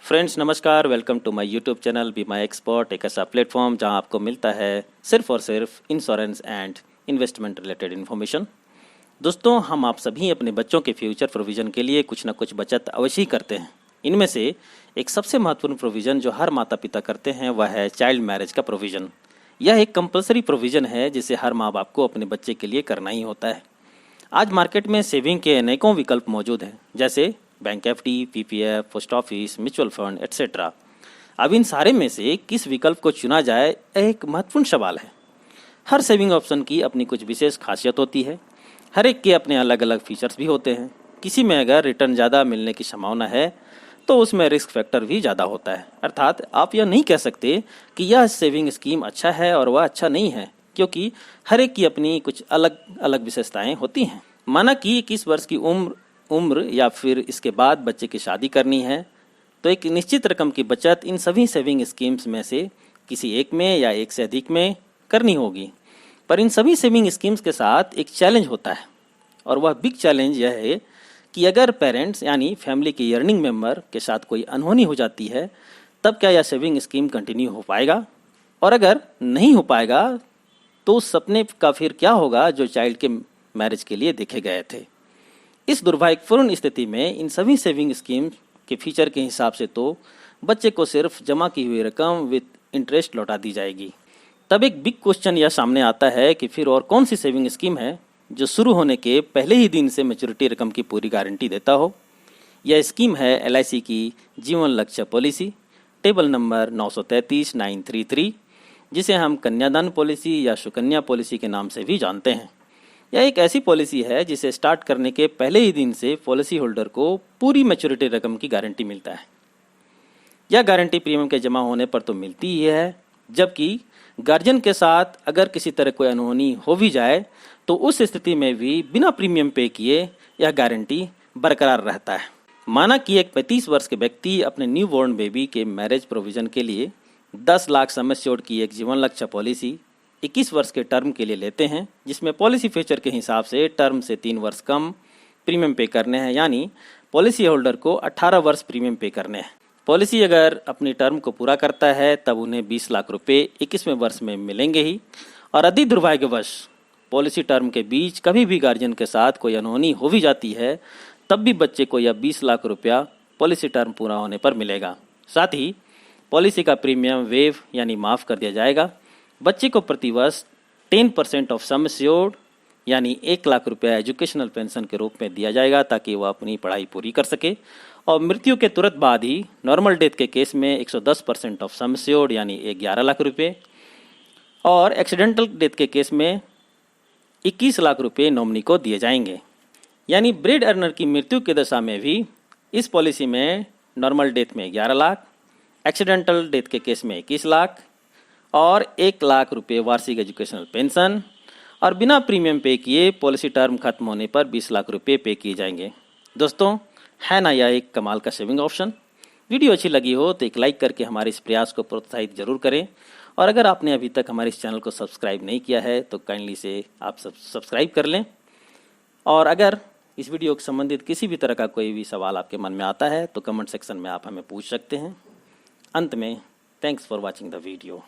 Friends नमस्कार, welcome to my YouTube channel be my expert. एक ऐसा प्लेटफॉर्म जहां आपको मिलता है सिर्फ और सिर्फ insurance and investment related information. दोस्तों, हम आप सभी अपने बच्चों के फ्यूचर प्रोविज़न के लिए कुछ ना कुछ बचत अवश्य ही करते हैं। इनमें से एक सबसे महत्वपूर्ण प्रोविज़न जो हर माता पिता करते हैं वह है चाइल्ड मैरिज का प्रोविज़न। यह एक कंपलसरी प्रोविज़न है जिसे हर माँ बाप को अपने बच्चे के लिए करना ही होता है। आज मार्केट में सेविंग के अनेकों विकल्प मौजूद हैं, जैसे bank FD, PPF, post office, mutual fund etcetera. अब इन सारे में से किस विकल्प को चुना जाए, यह एक महत्वपूर्ण सवाल है। हर सेविंग ऑप्शन की अपनी कुछ विशेष खासियत होती है। हर एक के अपने अलग अलग फीचर्स भी होते हैं। किसी में अगर रिटर्न ज़्यादा मिलने की संभावना है तो उसमें रिस्क फैक्टर भी ज़्यादा होता है। अर्थात आप यह नहीं कह सकते कि यह सेविंग स्कीम अच्छा है और वह अच्छा नहीं है, क्योंकि हर एक की अपनी कुछ अलग अलग विशेषताएं होती हैं। माना कि 21 वर्ष की उम्र या फिर इसके बाद बच्चे की शादी करनी है, तो एक निश्चित रकम की बचत इन सभी सेविंग स्कीम्स में से किसी एक में या एक से अधिक में करनी होगी। पर इन सभी सेविंग स्कीम्स के साथ एक चैलेंज होता है, और वह बिग चैलेंज यह है कि अगर पेरेंट्स यानी फैमिली के अर्निंग मेंबर के साथ कोई अनहोनी हो जाती है, तब क्या यह सेविंग स्कीम कंटिन्यू हो पाएगा? और अगर नहीं हो पाएगा तो उस सपने का फिर क्या होगा जो चाइल्ड के मैरिज के लिए देखे गए थे? इस दुर्भाग्यपूर्ण स्थिति में इन सभी सेविंग स्कीम के फीचर के हिसाब से तो बच्चे को सिर्फ जमा की हुई रकम विद इंटरेस्ट लौटा दी जाएगी। तब एक बिग क्वेश्चन यह सामने आता है कि फिर और कौन सी सेविंग स्कीम है जो शुरू होने के पहले ही दिन से मैच्योरिटी रकम की पूरी गारंटी देता हो। यह स्कीम है LIC की जीवन लक्ष्य पॉलिसी, टेबल नंबर 933-933, जिसे हम कन्यादान पॉलिसी या सुकन्या पॉलिसी के नाम से भी जानते हैं। यह एक ऐसी पॉलिसी है जिसे स्टार्ट करने के पहले ही दिन से पॉलिसी होल्डर को पूरी मैच्योरिटी रकम की गारंटी मिलता है। यह गारंटी प्रीमियम के जमा होने पर तो मिलती ही है, जबकि गार्जियन के साथ अगर किसी तरह कोई अनहोनी हो भी जाए तो उस स्थिति में भी बिना प्रीमियम पे किए यह गारंटी बरकरार रहता है। माना कि एक 35 वर्ष के व्यक्ति अपने न्यू बॉर्न बेबी के मैरिज प्रोविजन के लिए 10 लाख सम एश्योर्ड की एक जीवन लक्ष्य पॉलिसी 21 वर्ष के टर्म के लिए लेते हैं, जिसमें पॉलिसी फीचर के हिसाब से टर्म से 3 वर्ष कम प्रीमियम पे करने हैं, यानी पॉलिसी होल्डर को 18 वर्ष प्रीमियम पे करने हैं। पॉलिसी अगर अपनी टर्म को पूरा करता है तब उन्हें 20 लाख रुपए 21वें वर्ष में मिलेंगे ही। और यदि दुर्भाग्यवश पॉलिसी टर्म के बीच कभी भी गार्जियन के साथ कोई अनहोनी हो भी जाती है, तब भी बच्चे को यह 20 लाख रुपया पॉलिसी टर्म पूरा होने पर मिलेगा। साथ ही पॉलिसी का प्रीमियम वेव यानी माफ़ कर दिया जाएगा। बच्चे को प्रतिवर्ष 10% ऑफ सम एश्योर्ड यानी 1 लाख रुपया एजुकेशनल पेंशन के रूप में दिया जाएगा, ताकि वह अपनी पढ़ाई पूरी कर सके। और मृत्यु के तुरंत बाद ही नॉर्मल डेथ के केस में 110% ऑफ सम एश्योर्ड यानी 11 लाख रुपये, और एक्सीडेंटल डेथ के केस में 21 लाख रुपये नॉमिनी को दिए जाएंगे। यानी ब्रेड अर्नर की मृत्यु की दशा में भी इस पॉलिसी में नॉर्मल डेथ में 11 लाख, एक्सीडेंटल डेथ के केस में 21 लाख और 1 लाख रुपये वार्षिक एजुकेशनल पेंशन, और बिना प्रीमियम पे किए पॉलिसी टर्म खत्म होने पर 20 लाख रुपये पे किए जाएंगे। दोस्तों, है ना यह एक कमाल का सेविंग ऑप्शन? वीडियो अच्छी लगी हो तो एक लाइक करके हमारे इस प्रयास को प्रोत्साहित जरूर करें, और अगर आपने अभी तक हमारे इस चैनल को सब्सक्राइब नहीं किया है तो काइंडली से आप सब्सक्राइब कर लें। और अगर इस वीडियो से संबंधित किसी भी तरह का कोई भी सवाल आपके मन में आता है तो कमेंट सेक्शन में आप हमें पूछ सकते हैं। अंत में, thanks for watching the video.